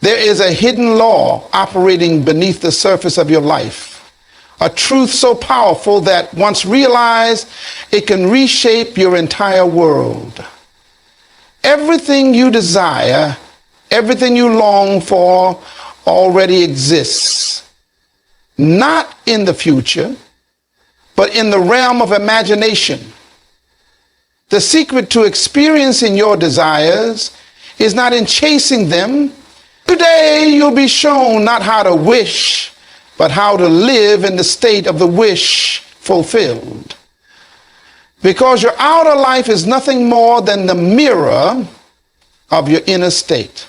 There is a hidden law operating beneath the surface of your life, a truth so powerful that once realized, it can reshape your entire world. Everything you desire, everything you long for already exists, not in the future, but in the realm of imagination. The secret to experiencing your desires is not in chasing them. Today you'll be shown not how to wish, but how to live in the state of the wish fulfilled. Because your outer life is nothing more than the mirror of your inner state.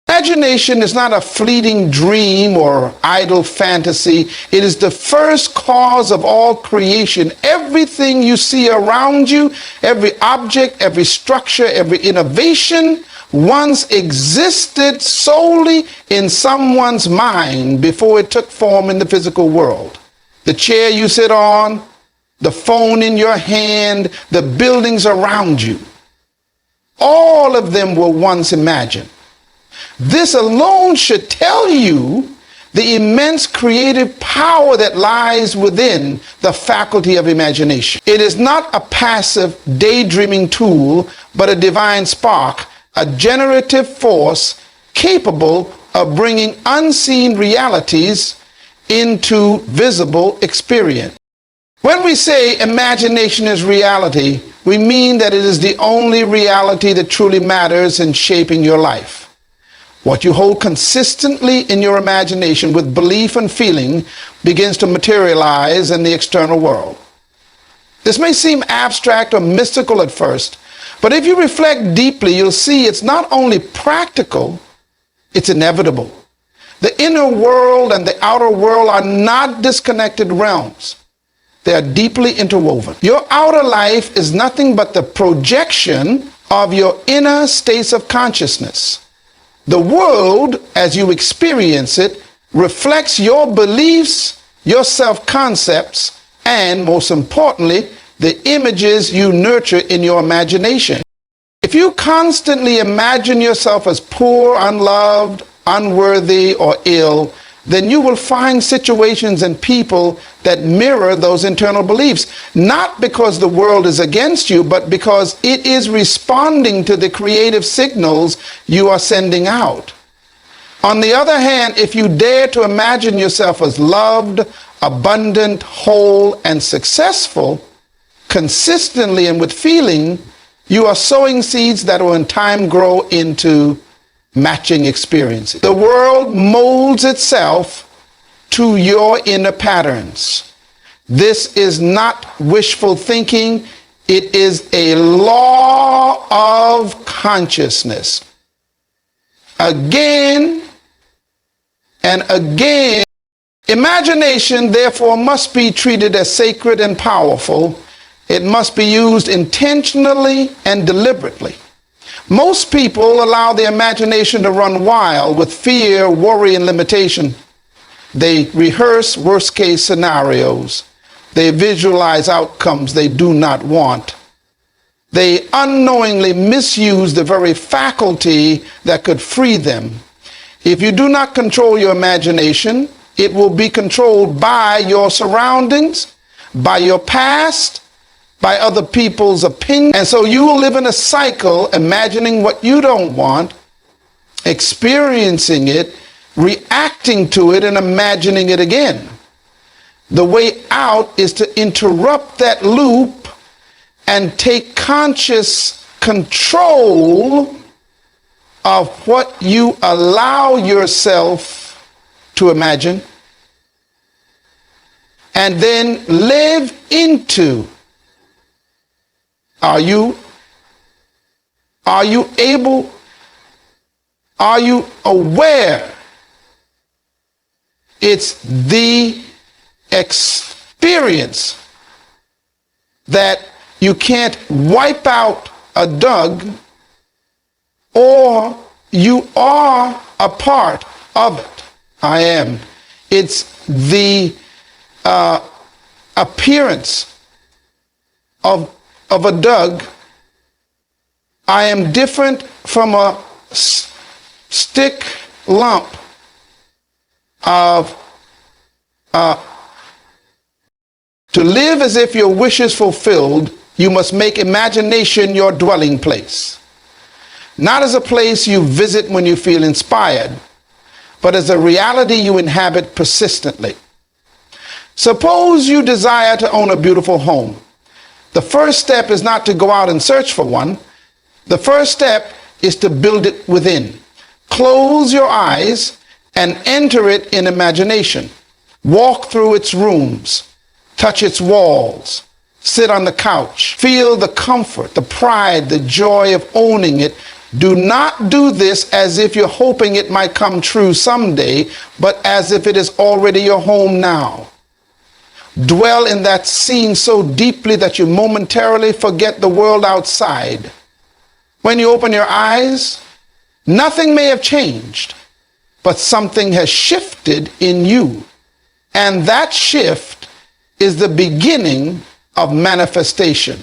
Imagination is not a fleeting dream or idle fantasy. It is the first cause of all creation. Everything you see around you, every object, every structure, every innovation once existed solely in someone's mind before it took form in the physical world. The chair you sit on, the phone in your hand, the buildings around you, all of them were once imagined. This alone should tell you the immense creative power that lies within the faculty of imagination. It is not a passive daydreaming tool, but a divine spark, a generative force capable of bringing unseen realities into visible experience. When we say imagination is reality, we mean that it is the only reality that truly matters in shaping your life. What you hold consistently in your imagination with belief and feeling begins to materialize in the external world. This may seem abstract or mystical at first, but if you reflect deeply, you'll see it's not only practical, it's inevitable. The inner world and the outer world are not disconnected realms. They are deeply interwoven. Your outer life is nothing but the projection of your inner states of consciousness. The world, as you experience it, reflects your beliefs, your self-concepts, and most importantly, the images you nurture in your imagination. If you constantly imagine yourself as poor, unloved, unworthy, or ill, then you will find situations and people that mirror those internal beliefs, not because the world is against you, but because it is responding to the creative signals you are sending out. On the other hand, if you dare to imagine yourself as loved, abundant, whole, and successful, consistently and with feeling, you are sowing seeds that will in time grow into matching experiences. The world molds itself to your inner patterns. This is not wishful thinking. It is a law of consciousness. Again and again, imagination therefore must be treated as sacred and powerful. It must be used intentionally and deliberately. Most people allow their imagination to run wild with fear, worry, and limitation. They rehearse worst-case scenarios. They visualize outcomes they do not want. They unknowingly misuse the very faculty that could free them. If you do not control your imagination, it will be controlled by your surroundings, by your past, by other people's opinions. And so you will live in a cycle, imagining what you don't want, experiencing it, reacting to it, and imagining it again. The way out is to interrupt that loop and take conscious control of what you allow yourself to imagine, and then live into. Are you able? Are you aware? It's the experience that you can't wipe out a Doug, or you are a part of it. I am. It's the appearance of a Doug. I am different from a stick lump of to live as if your wish is fulfilled, you must make imagination your dwelling place. Not as a place you visit when you feel inspired, but as a reality you inhabit persistently. Suppose you desire to own a beautiful home. The first step is not to go out and search for one. The first step is to build it within. Close your eyes and enter it in imagination. Walk through its rooms, touch its walls, sit on the couch, feel the comfort, the pride, the joy of owning it. Do not do this as if you're hoping it might come true someday, but as if it is already your home now. Dwell in that scene so deeply that you momentarily forget the world outside. When you open your eyes, nothing may have changed, but something has shifted in you. And that shift is the beginning of manifestation.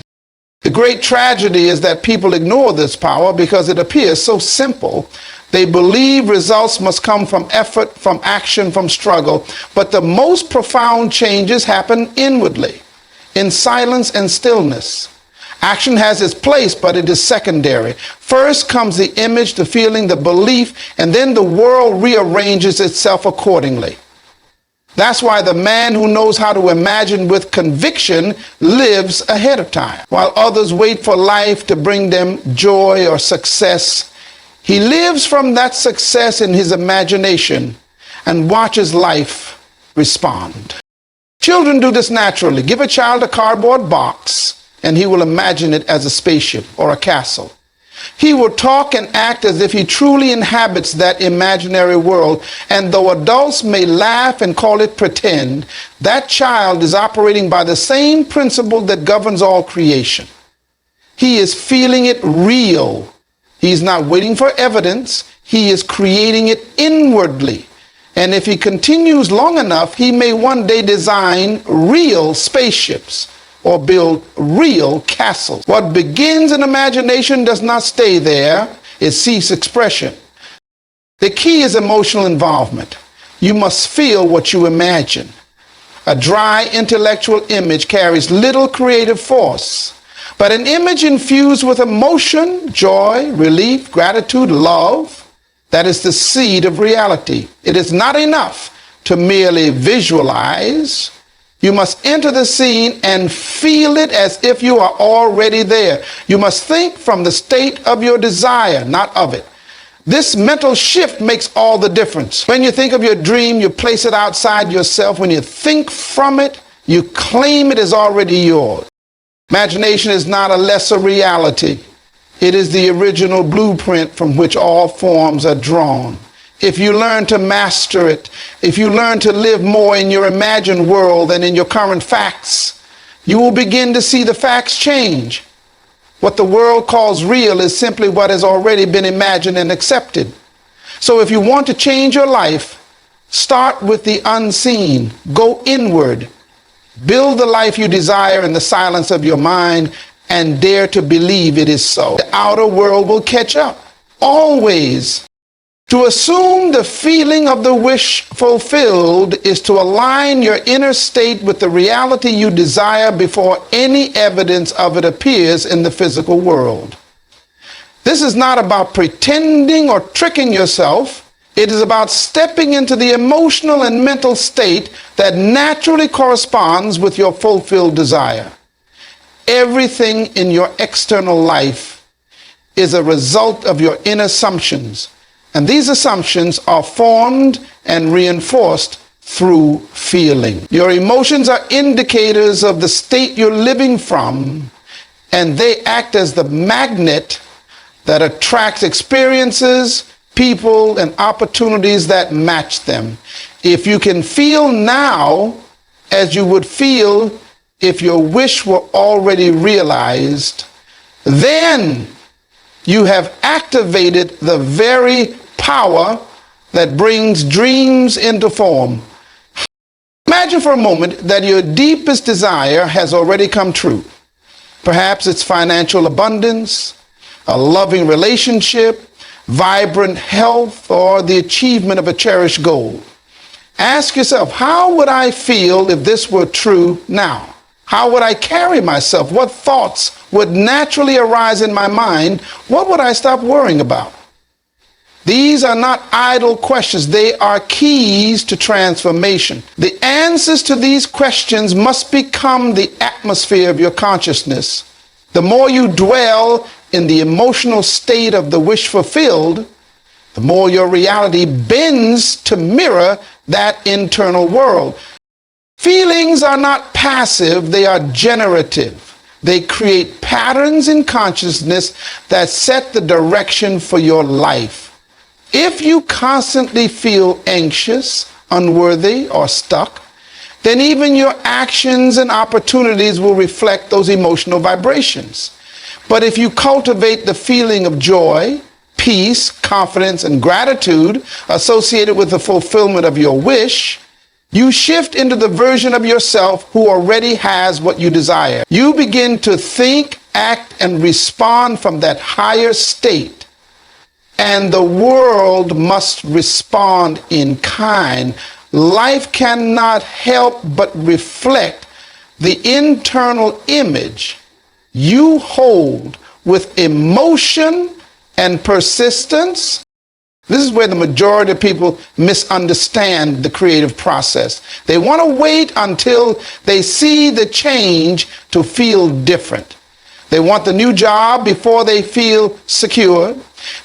The great tragedy is that people ignore this power because it appears so simple. They believe results must come from effort, from action, from struggle. But the most profound changes happen inwardly, in silence and stillness. Action has its place, but it is secondary. First comes the image, the feeling, the belief, and then the world rearranges itself accordingly. That's why the man who knows how to imagine with conviction lives ahead of time. While others wait for life to bring them joy or success, he lives from that success in his imagination and watches life respond. Children do this naturally. Give a child a cardboard box and he will imagine it as a spaceship or a castle. He will talk and act as if he truly inhabits that imaginary world. And though adults may laugh and call it pretend, that child is operating by the same principle that governs all creation. He is feeling it real. He's not waiting for evidence. He is creating it inwardly. And if he continues long enough, he may one day design real spaceships or build real castles. What begins in imagination does not stay there. It seeks expression. The key is emotional involvement. You must feel what you imagine. A dry intellectual image carries little creative force, but an image infused with emotion, joy, relief, gratitude, love, that is the seed of reality. It is not enough to merely visualize. You must enter the scene and feel it as if you are already there. You must think from the state of your desire, not of it. This mental shift makes all the difference. When you think of your dream, you place it outside yourself. When you think from it, you claim it as already yours. Imagination is not a lesser reality. It is the original blueprint from which all forms are drawn. If you learn to master it, if you learn to live more in your imagined world than in your current facts, you will begin to see the facts change. What the world calls real is simply what has already been imagined and accepted. So if you want to change your life, start with the unseen. Go inward. Build the life you desire in the silence of your mind and dare to believe it is so. The outer world will catch up. Always. To assume the feeling of the wish fulfilled is to align your inner state with the reality you desire before any evidence of it appears in the physical world. This is not about pretending or tricking yourself. It is about stepping into the emotional and mental state that naturally corresponds with your fulfilled desire. Everything in your external life is a result of your inner assumptions. And these assumptions are formed and reinforced through feeling. Your emotions are indicators of the state you're living from, and they act as the magnet that attracts experiences, people, and opportunities that match them. If you can feel now as you would feel if your wish were already realized, then you have activated the very power that brings dreams into form. Imagine for a moment that your deepest desire has already come true. Perhaps it's financial abundance, a loving relationship, vibrant health, or the achievement of a cherished goal. Ask yourself, how would I feel if this were true now? How would I carry myself? What thoughts would naturally arise in my mind? What would I stop worrying about? These are not idle questions. They are keys to transformation. The answers to these questions must become the atmosphere of your consciousness. The more you dwell in the emotional state of the wish fulfilled, the more your reality bends to mirror that internal world. Feelings are not passive, they are generative. They create patterns in consciousness that set the direction for your life. If you constantly feel anxious, unworthy, or stuck, then even your actions and opportunities will reflect those emotional vibrations. But if you cultivate the feeling of joy, peace, confidence, and gratitude associated with the fulfillment of your wish, you shift into the version of yourself who already has what you desire. You begin to think, act, and respond from that higher state. And the world must respond in kind. Life cannot help but reflect the internal image you hold with emotion and persistence. This is where the majority of people misunderstand the creative process. They want to wait until they see the change to feel different. They want the new job before they feel secure.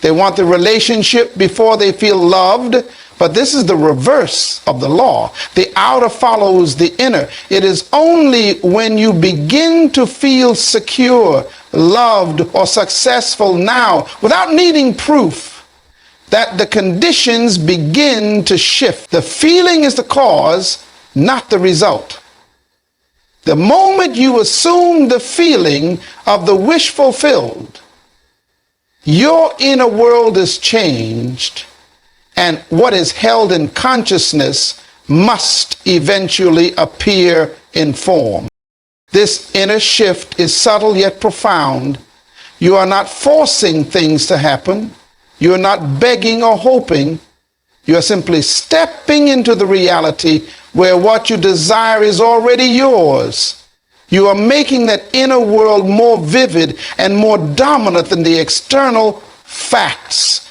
They want the relationship before they feel loved. But this is the reverse of the law. The outer follows the inner. It is only when you begin to feel secure, loved, or successful now, without needing proof, that the conditions begin to shift. The feeling is the cause, not the result. The moment you assume the feeling of the wish fulfilled, your inner world is changed, and what is held in consciousness must eventually appear in form. This inner shift is subtle yet profound. You are not forcing things to happen. You are not begging or hoping. You are simply stepping into the reality where what you desire is already yours. You are making that inner world more vivid and more dominant than the external facts.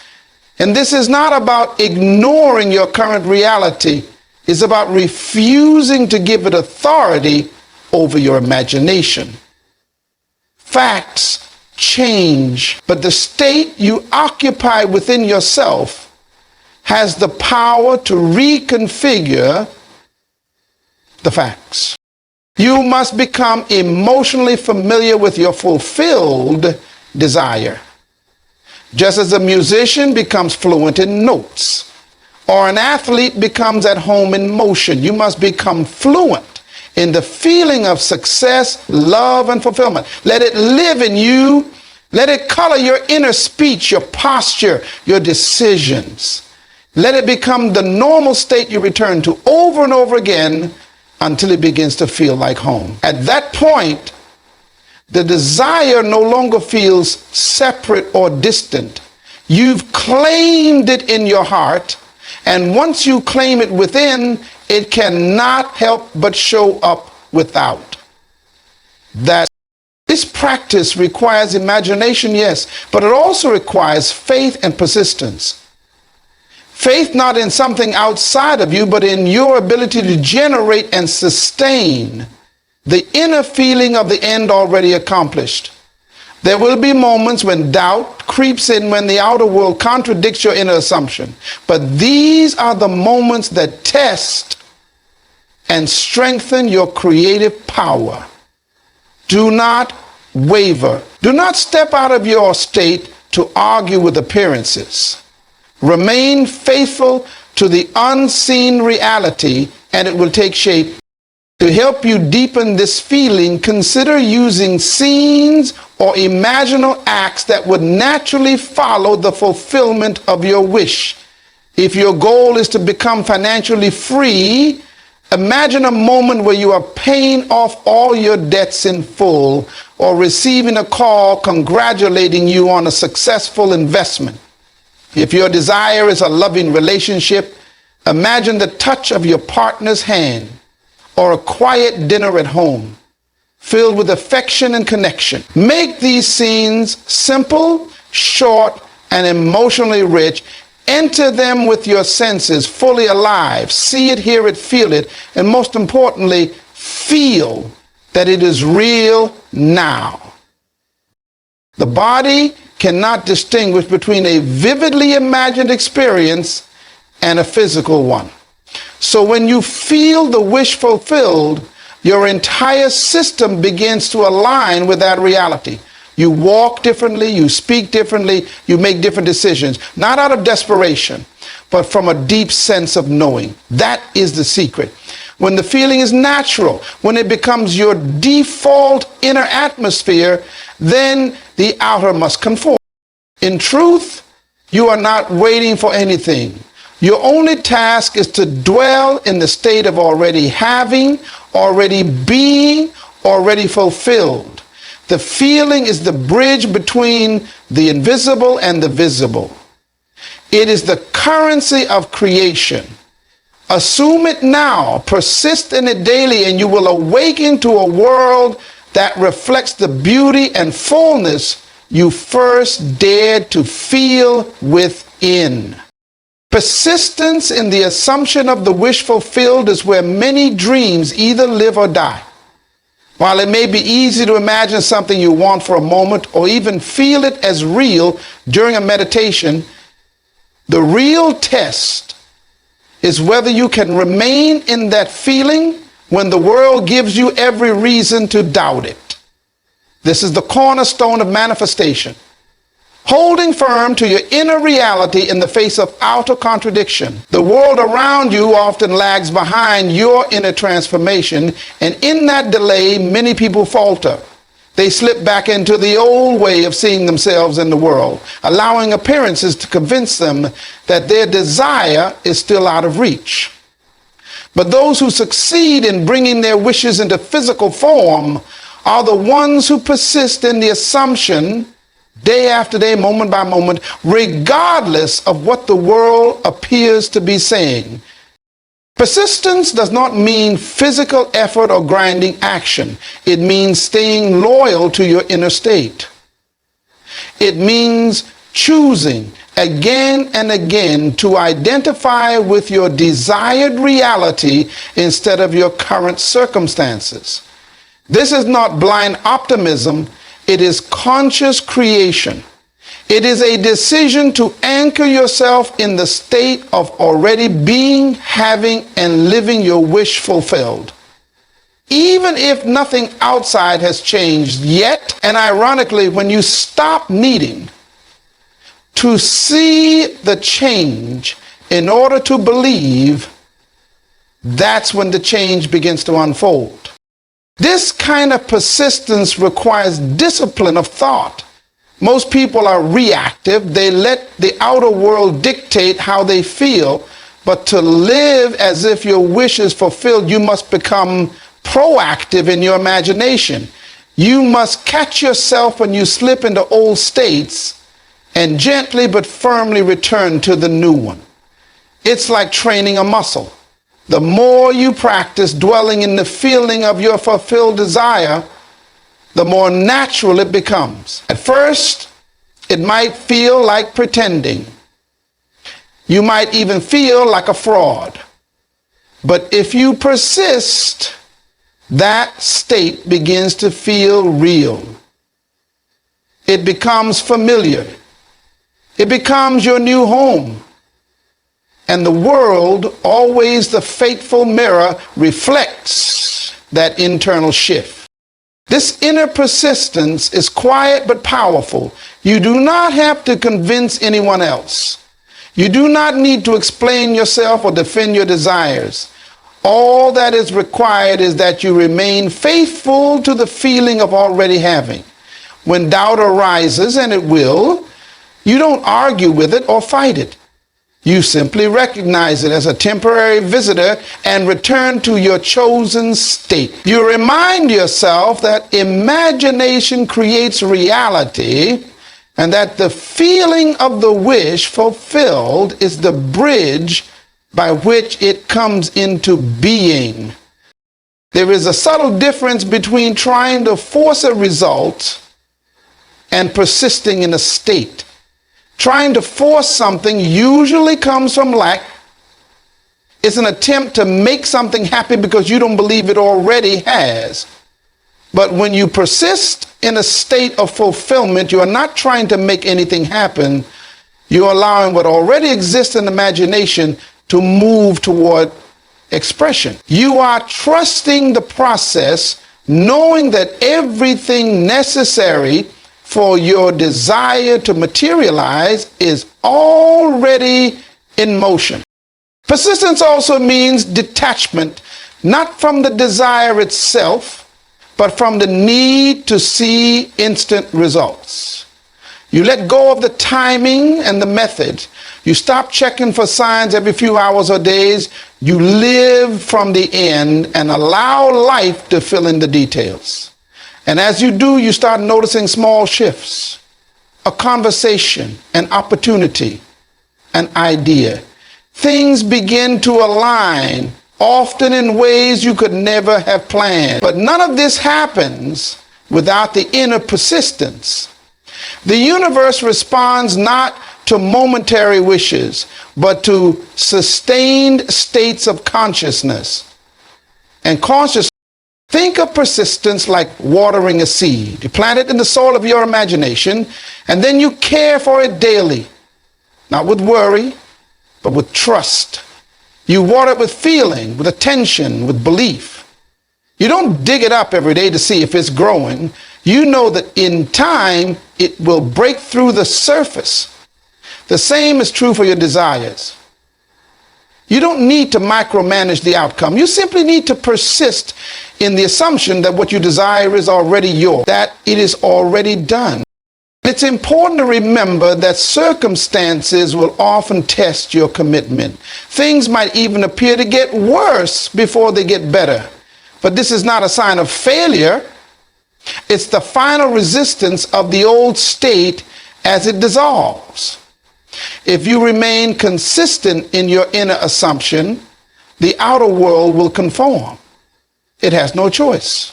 And this is not about ignoring your current reality. It's about refusing to give it authority over your imagination. Facts change, but the state you occupy within yourself has the power to reconfigure the facts. You must become emotionally familiar with your fulfilled desire. Just as a musician becomes fluent in notes, or an athlete becomes at home in motion, you must become fluent in the feeling of success, love, and fulfillment. Let it live in you. Let it color your inner speech, your posture, your decisions. Let it become the normal state you return to over and over again until it begins to feel like home. At that point, the desire no longer feels separate or distant. You've claimed it in your heart, and once you claim it within, it cannot help but show up without. This practice requires imagination, yes, but it also requires faith and persistence. Faith not in something outside of you, but in your ability to generate and sustain the inner feeling of the end already accomplished. There will be moments when doubt creeps in, when the outer world contradicts your inner assumption. But these are the moments that test and strengthen your creative power. Do not waver. Do not step out of your state to argue with appearances. Remain faithful to the unseen reality, and it will take shape. To help you deepen this feeling, consider using scenes or imaginal acts that would naturally follow the fulfillment of your wish. If your goal is to become financially free, imagine a moment where you are paying off all your debts in full, or receiving a call congratulating you on a successful investment. If your desire is a loving relationship, imagine the touch of your partner's hand or a quiet dinner at home, filled with affection and connection. Make these scenes simple, short, and emotionally rich. Enter them with your senses fully alive. See it, hear it, feel it, and most importantly, feel that it is real now. The body cannot distinguish between a vividly imagined experience and a physical one. So when you feel the wish fulfilled, your entire system begins to align with that reality. You walk differently, you speak differently, you make different decisions, not out of desperation, but from a deep sense of knowing. That is the secret. When the feeling is natural, when it becomes your default inner atmosphere, then the outer must conform. In truth, you are not waiting for anything. Your only task is to dwell in the state of already having, already being, already fulfilled. The feeling is the bridge between the invisible and the visible. It is the currency of creation. Assume it now, persist in it daily, and you will awaken to a world that reflects the beauty and fullness you first dared to feel within. Persistence in the assumption of the wish fulfilled is where many dreams either live or die. While it may be easy to imagine something you want for a moment or even feel it as real during a meditation, the real test is whether you can remain in that feeling when the world gives you every reason to doubt it. This is the cornerstone of manifestation. Holding firm to your inner reality in the face of outer contradiction. The world around you often lags behind your inner transformation, and in that delay, many people falter. They slip back into the old way of seeing themselves in the world, allowing appearances to convince them that their desire is still out of reach. But those who succeed in bringing their wishes into physical form are the ones who persist in the assumption, day after day, moment by moment, regardless of what the world appears to be saying. Persistence does not mean physical effort or grinding action. It means staying loyal to your inner state. It means choosing again and again to identify with your desired reality instead of your current circumstances. This is not blind optimism. It is conscious creation. It is a decision to anchor yourself in the state of already being, having, and living your wish fulfilled. Even if nothing outside has changed yet, and ironically, when you stop needing to see the change in order to believe, that's when the change begins to unfold. This kind of persistence requires discipline of thought. Most people are reactive. They let the outer world dictate how they feel. But to live as if your wish is fulfilled, you must become proactive in your imagination. You must catch yourself when you slip into old states and gently but firmly return to the new one. It's like training a muscle. The more you practice dwelling in the feeling of your fulfilled desire, the more natural it becomes. At first, it might feel like pretending. You might even feel like a fraud. But if you persist, that state begins to feel real. It becomes familiar. It becomes your new home. And the world, always the faithful mirror, reflects that internal shift. This inner persistence is quiet but powerful. You do not have to convince anyone else. You do not need to explain yourself or defend your desires. All that is required is that you remain faithful to the feeling of already having. When doubt arises, and it will, you don't argue with it or fight it. You simply recognize it as a temporary visitor and return to your chosen state. You remind yourself that imagination creates reality and that the feeling of the wish fulfilled is the bridge by which it comes into being. There is a subtle difference between trying to force a result and persisting in a state. Trying to force something usually comes from lack. It's an attempt to make something happen because you don't believe it already has. But when you persist in a state of fulfillment, you are not trying to make anything happen. You're allowing what already exists in imagination to move toward expression. You are trusting the process, knowing that everything necessary for your desire to materialize is already in motion. Persistence also means detachment, not from the desire itself, but from the need to see instant results. You let go of the timing and the method. You stop checking for signs every few hours or days. You live from the end and allow life to fill in the details. And as you do, you start noticing small shifts, a conversation, an opportunity, an idea. Things begin to align, often in ways you could never have planned. But none of this happens without the inner persistence. The universe responds not to momentary wishes, but to sustained states of consciousness. And consciousness, think of persistence like watering a seed. You plant it in the soil of your imagination, and then you care for it daily, not with worry, but with trust. You water it with feeling, with attention, with belief. You don't dig it up every day to see if it's growing. You know that in time, it will break through the surface. The same is true for your desires. You don't need to micromanage the outcome. You simply need to persist in the assumption that what you desire is already yours, that it is already done. It's important to remember that circumstances will often test your commitment. Things might even appear to get worse before they get better. But this is not a sign of failure. It's the final resistance of the old state as it dissolves. If you remain consistent in your inner assumption, the outer world will conform. It has no choice.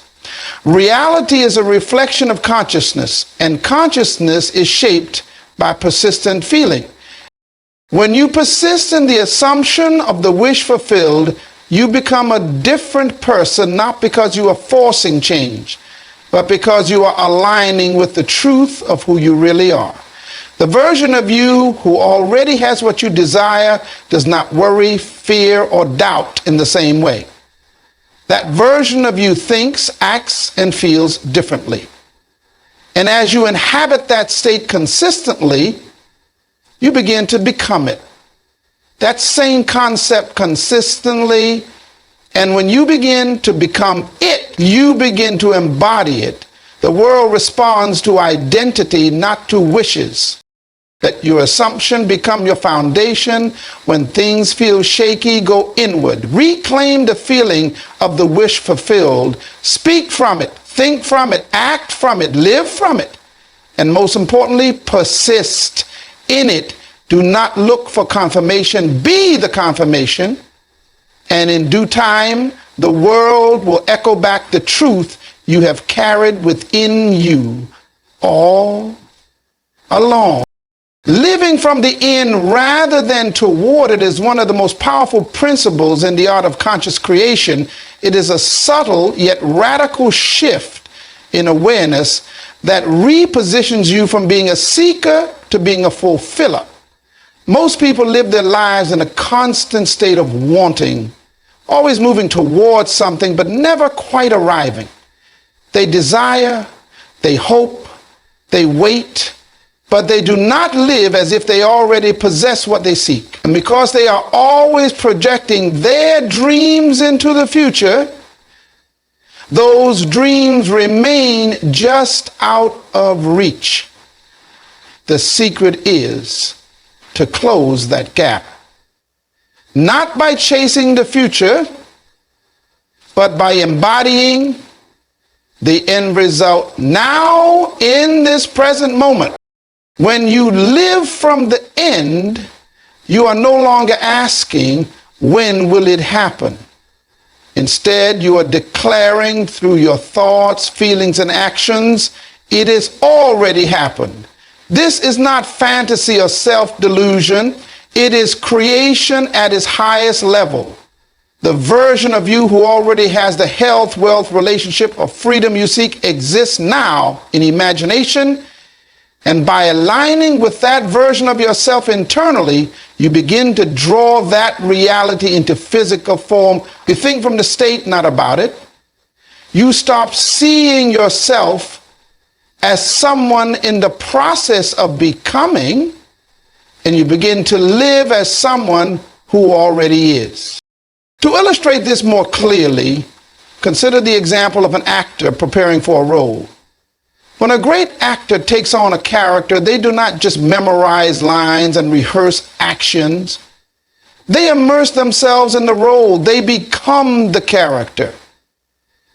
Reality is a reflection of consciousness, and consciousness is shaped by persistent feeling. When you persist in the assumption of the wish fulfilled, you become a different person, not because you are forcing change, but because you are aligning with the truth of who you really are. The version of you who already has what you desire does not worry, fear, or doubt in the same way. That version of you thinks, acts, and feels differently. And as you inhabit that state consistently, you begin to become it. That same concept consistently, and when you begin to become it, you begin to embody it. The world responds to identity, not to wishes. Let your assumption become your foundation. When things feel shaky, go inward. Reclaim the feeling of the wish fulfilled. Speak from it, think from it, act from it, live from it. And most importantly, persist in it. Do not look for confirmation. Be the confirmation. And in due time, the world will echo back the truth you have carried within you all along. Living from the end rather than toward it is one of the most powerful principles in the art of conscious creation. It is a subtle yet radical shift in awareness that repositions you from being a seeker to being a fulfiller. Most people live their lives in a constant state of wanting, always moving towards something, but never quite arriving. They desire, they hope, they wait, but they do not live as if they already possess what they seek. And because they are always projecting their dreams into the future, those dreams remain just out of reach. The secret is to close that gap. Not by chasing the future, but by embodying the end result now in this present moment. When you live from the end, you are no longer asking, when will it happen? Instead, you are declaring through your thoughts, feelings, and actions, it has already happened. This is not fantasy or self-delusion. It is creation at its highest level. The version of you who already has the health, wealth, relationship, or freedom you seek exists now in imagination. And by aligning with that version of yourself internally, you begin to draw that reality into physical form. You think from the state, not about it. You stop seeing yourself as someone in the process of becoming, and you begin to live as someone who already is. To illustrate this more clearly, consider the example of an actor preparing for a role. When a great actor takes on a character, they do not just memorize lines and rehearse actions. They immerse themselves in the role. They become the character.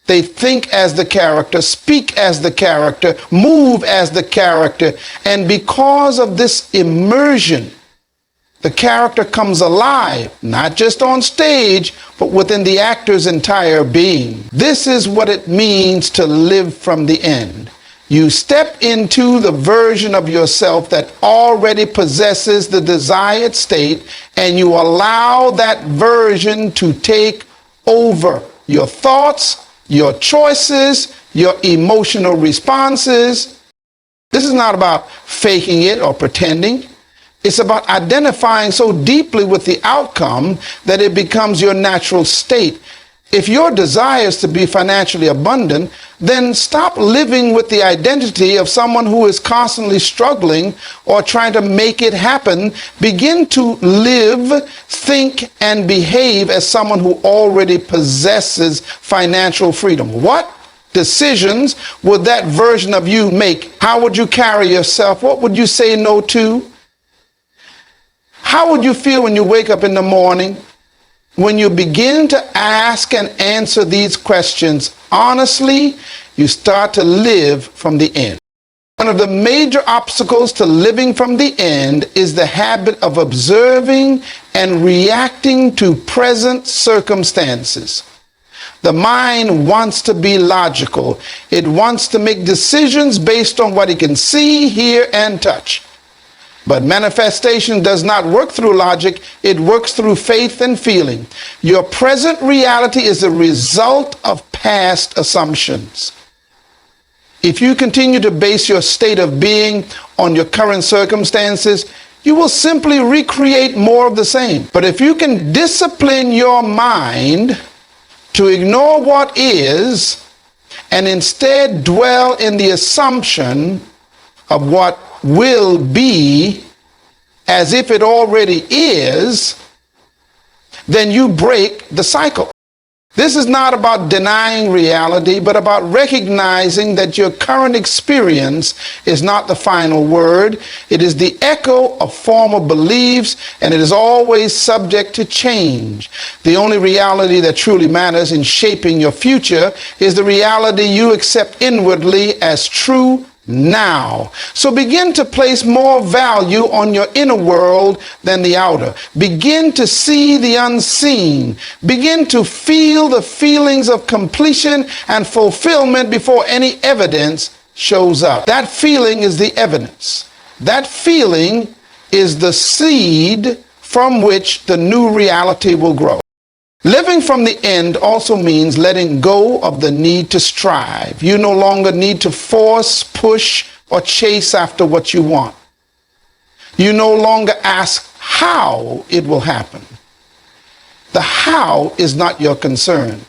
They think as the character, speak as the character, move as the character. And because of this immersion, the character comes alive, not just on stage, but within the actor's entire being. This is what it means to live from the end. You step into the version of yourself that already possesses the desired state, and you allow that version to take over your thoughts, your choices, your emotional responses. This is not about faking it or pretending. It's about identifying so deeply with the outcome that it becomes your natural state. If your desire is to be financially abundant, then stop living with the identity of someone who is constantly struggling or trying to make it happen. Begin to live, think, and behave as someone who already possesses financial freedom. What decisions would that version of you make? How would you carry yourself? What would you say no to? How would you feel when you wake up in the morning? When you begin to ask and answer these questions honestly, you start to live from the end. One of the major obstacles to living from the end is the habit of observing and reacting to present circumstances. The mind wants to be logical. It wants to make decisions based on what it can see, hear, and touch. But manifestation does not work through logic. It works through faith and feeling. Your present reality is a result of past assumptions. If you continue to base your state of being on your current circumstances, you will simply recreate more of the same. But if you can discipline your mind to ignore what is and instead dwell in the assumption of what will be as if it already is, then you break the cycle. This is not about denying reality, but about recognizing that your current experience is not the final word. It is the echo of former beliefs, and it is always subject to change. The only reality that truly matters in shaping your future is the reality you accept inwardly as true now. So begin to place more value on your inner world than the outer. Begin to see the unseen. Begin to feel the feelings of completion and fulfillment before any evidence shows up. That feeling is the evidence. That feeling is the seed from which the new reality will grow. Living from the end also means letting go of the need to strive. You no longer need to force, push, or chase after what you want. You no longer ask how it will happen. The how is not your concern.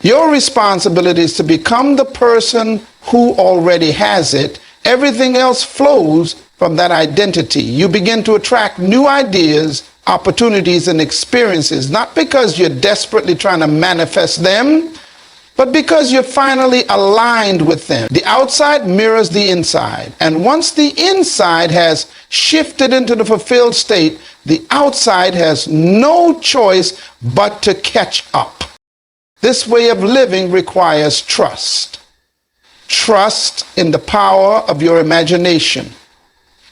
Your responsibility is to become the person who already has it. Everything else flows from that identity. You begin to attract new ideas, opportunities, and experiences, not because you're desperately trying to manifest them, but because you're finally aligned with them. The outside mirrors the inside, and once the inside has shifted into the fulfilled state, the outside has no choice but to catch up. This way of living requires trust. Trust in the power of your imagination.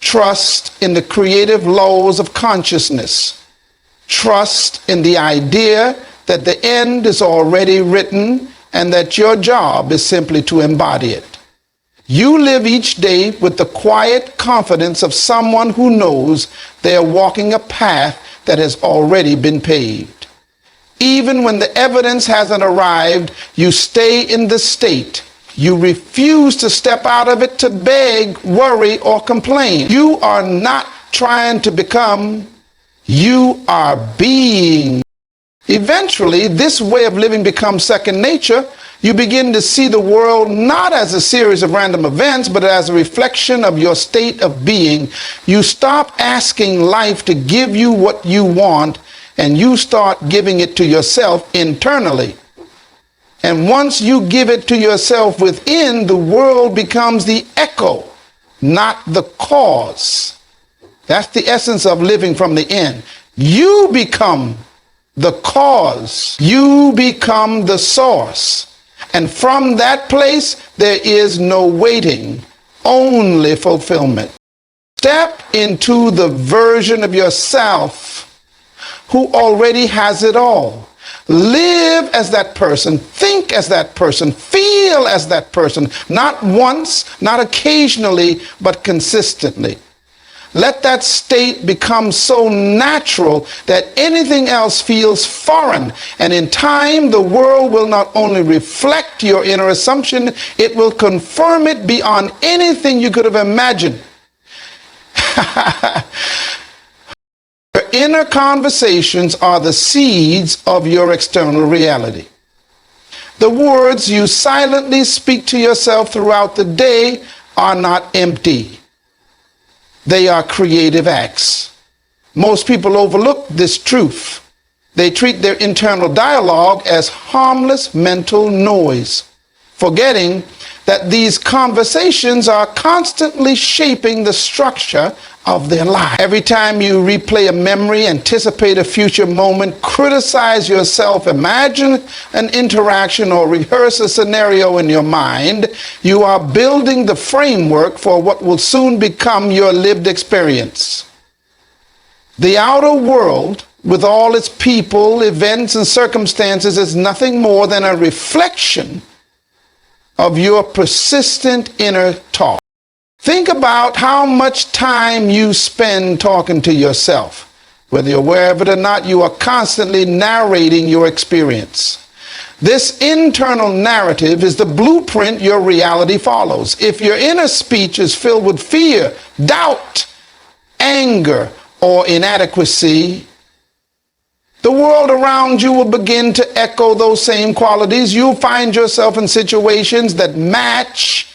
Trust in the creative laws of consciousness. Trust in the idea that the end is already written and that your job is simply to embody it. You live each day with the quiet confidence of someone who knows they are walking a path that has already been paved. Even when the evidence hasn't arrived, you stay in the state. You refuse to step out of it to beg, worry, or complain. You are not trying to become, you are being. Eventually, this way of living becomes second nature. You begin to see the world not as a series of random events, but as a reflection of your state of being. You stop asking life to give you what you want, and you start giving it to yourself internally. And once you give it to yourself within, the world becomes the echo, not the cause. That's the essence of living from the end. You become the cause. You become the source. And from that place, there is no waiting, only fulfillment. Step into the version of yourself who already has it all. Live as that person, think as that person, feel as that person, not once, not occasionally, but consistently. Let that state become so natural that anything else feels foreign. And in time, the world will not only reflect your inner assumption, it will confirm it beyond anything you could have imagined. Your inner conversations are the seeds of your external reality. The words you silently speak to yourself throughout the day are not empty. They are creative acts. Most people overlook this truth. They treat their internal dialogue as harmless mental noise, forgetting that these conversations are constantly shaping the structure of their life. Every time you replay a memory, anticipate a future moment, criticize yourself, imagine an interaction, or rehearse a scenario in your mind, you are building the framework for what will soon become your lived experience. The outer world, with all its people, events, and circumstances, is nothing more than a reflection of your persistent inner talk. Think about how much time you spend talking to yourself. Whether you're aware of it or not, you are constantly narrating your experience. This internal narrative is the blueprint your reality follows. If your inner speech is filled with fear, doubt, anger, or inadequacy, the world around you will begin to echo those same qualities. You'll find yourself in situations that match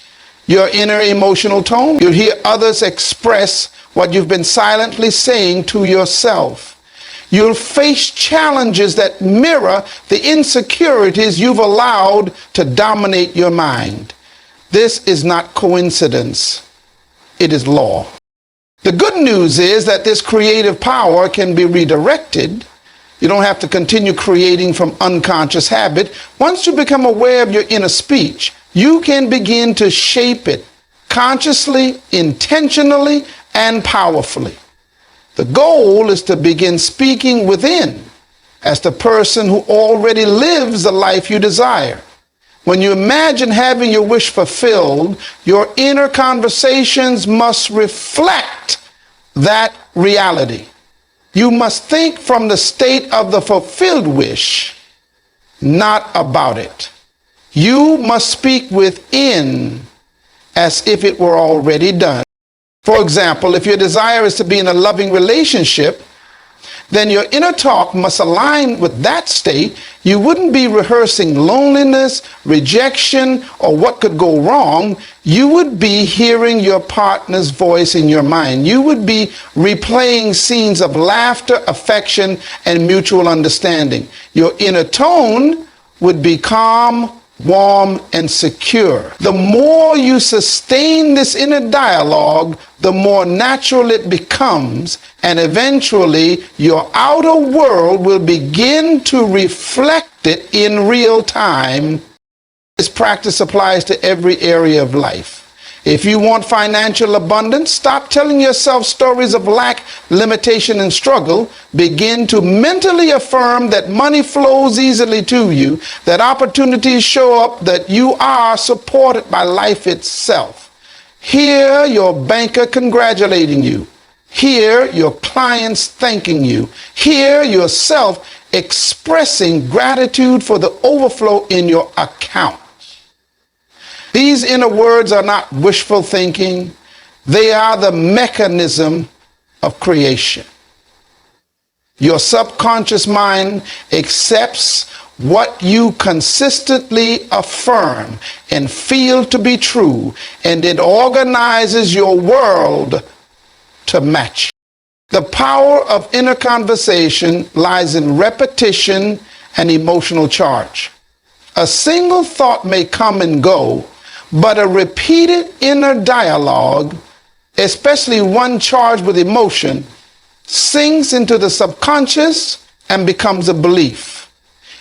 your inner emotional tone. You'll hear others express what you've been silently saying to yourself. You'll face challenges that mirror the insecurities you've allowed to dominate your mind. This is not coincidence. It is law. The good news is that this creative power can be redirected. You don't have to continue creating from unconscious habit. Once you become aware of your inner speech, you can begin to shape it consciously, intentionally, and powerfully. The goal is to begin speaking within as the person who already lives the life you desire. When you imagine having your wish fulfilled, your inner conversations must reflect that reality. You must think from the state of the fulfilled wish, not about it. You must speak within as if it were already done. For example, if your desire is to be in a loving relationship, then your inner talk must align with that state. You wouldn't be rehearsing loneliness, rejection, or what could go wrong. You would be hearing your partner's voice in your mind. You would be replaying scenes of laughter, affection, and mutual understanding. Your inner tone would be calm, warm, and secure. The more you sustain this inner dialogue, the more natural it becomes, and eventually your outer world will begin to reflect it in real time. This practice applies to every area of life. If you want financial abundance, stop telling yourself stories of lack, limitation, and struggle. Begin to mentally affirm that money flows easily to you, that opportunities show up, that you are supported by life itself. Hear your banker congratulating you. Hear your clients thanking you. Hear yourself expressing gratitude for the overflow in your account. These inner words are not wishful thinking. They are the mechanism of creation. Your subconscious mind accepts what you consistently affirm and feel to be true, and it organizes your world to match. The power of inner conversation lies in repetition and emotional charge. A single thought may come and go, but a repeated inner dialogue, especially one charged with emotion, sinks into the subconscious and becomes a belief.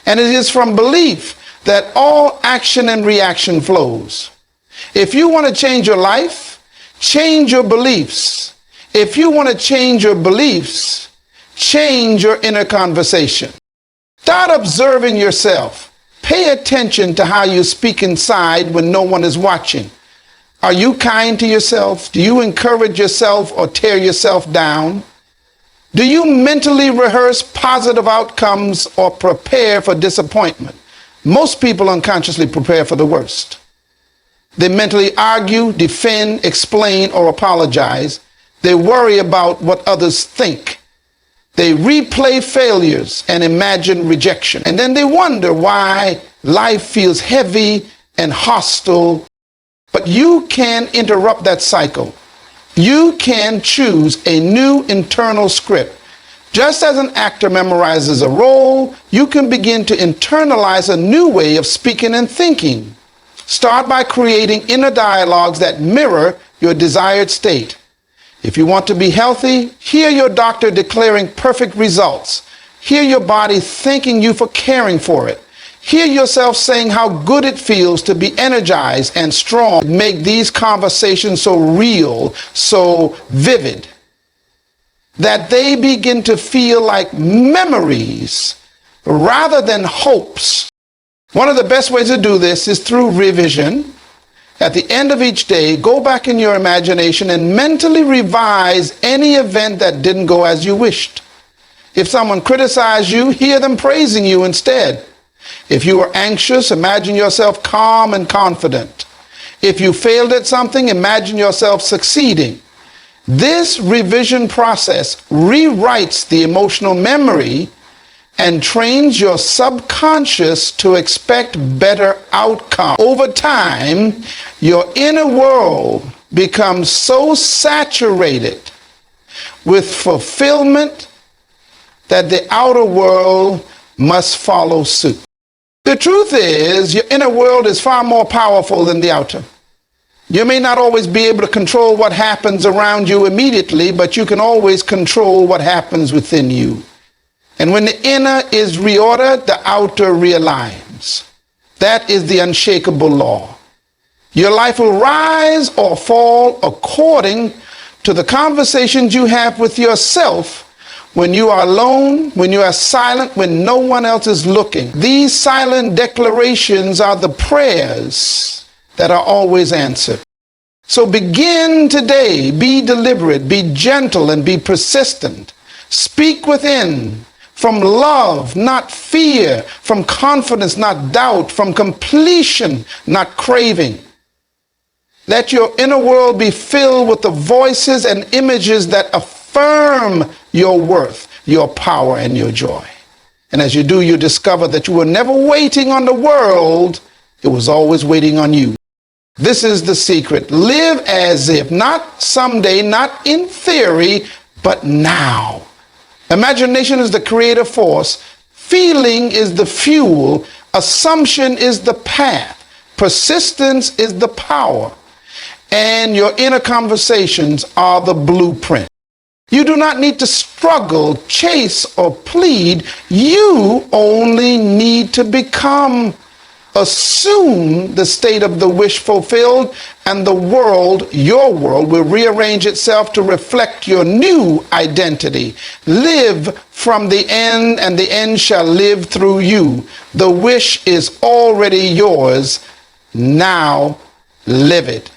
And it is from belief that all action and reaction flows. If you want to change your life, change your beliefs. If you want to change your beliefs, change your inner conversation. Start observing yourself. Pay attention to how you speak inside when no one is watching. Are you kind to yourself? Do you encourage yourself or tear yourself down? Do you mentally rehearse positive outcomes or prepare for disappointment? Most people unconsciously prepare for the worst. They mentally argue, defend, explain, or apologize. They worry about what others think. They replay failures and imagine rejection. And then they wonder why life feels heavy and hostile. But you can interrupt that cycle. You can choose a new internal script. Just as an actor memorizes a role, you can begin to internalize a new way of speaking and thinking. Start by creating inner dialogues that mirror your desired state. If you want to be healthy, hear your doctor declaring perfect results. Hear your body thanking you for caring for it. Hear yourself saying how good it feels to be energized and strong. Make these conversations so real, so vivid, that they begin to feel like memories rather than hopes. One of the best ways to do this is through revision. At the end of each day, go back in your imagination and mentally revise any event that didn't go as you wished. If someone criticized you, hear them praising you instead. If you were anxious, imagine yourself calm and confident. If you failed at something, imagine yourself succeeding. This revision process rewrites the emotional memory and trains your subconscious to expect better outcomes. Over time, your inner world becomes so saturated with fulfillment that the outer world must follow suit. The truth is, your inner world is far more powerful than the outer. You may not always be able to control what happens around you immediately, but you can always control what happens within you. And when the inner is reordered, the outer realigns. That is the unshakable law. Your life will rise or fall according to the conversations you have with yourself when you are alone, when you are silent, when no one else is looking. These silent declarations are the prayers that are always answered. So begin today. Be deliberate, be gentle, and be persistent. Speak within. From love, not fear. From confidence, not doubt. From completion, not craving. Let your inner world be filled with the voices and images that affirm your worth, your power, and your joy. And as you do, you discover that you were never waiting on the world. It was always waiting on you. This is the secret. Live as if, not someday, not in theory, but now. Imagination is the creative force. Feeling is the fuel. Assumption is the path. Persistence is the power. And your inner conversations are the blueprint. You do not need to struggle, chase, or plead. You only need to become. assume the state of the wish fulfilled, and the world, your world, will rearrange itself to reflect your new identity. Live from the end, and the end shall live through you. The wish is already yours. Now live it.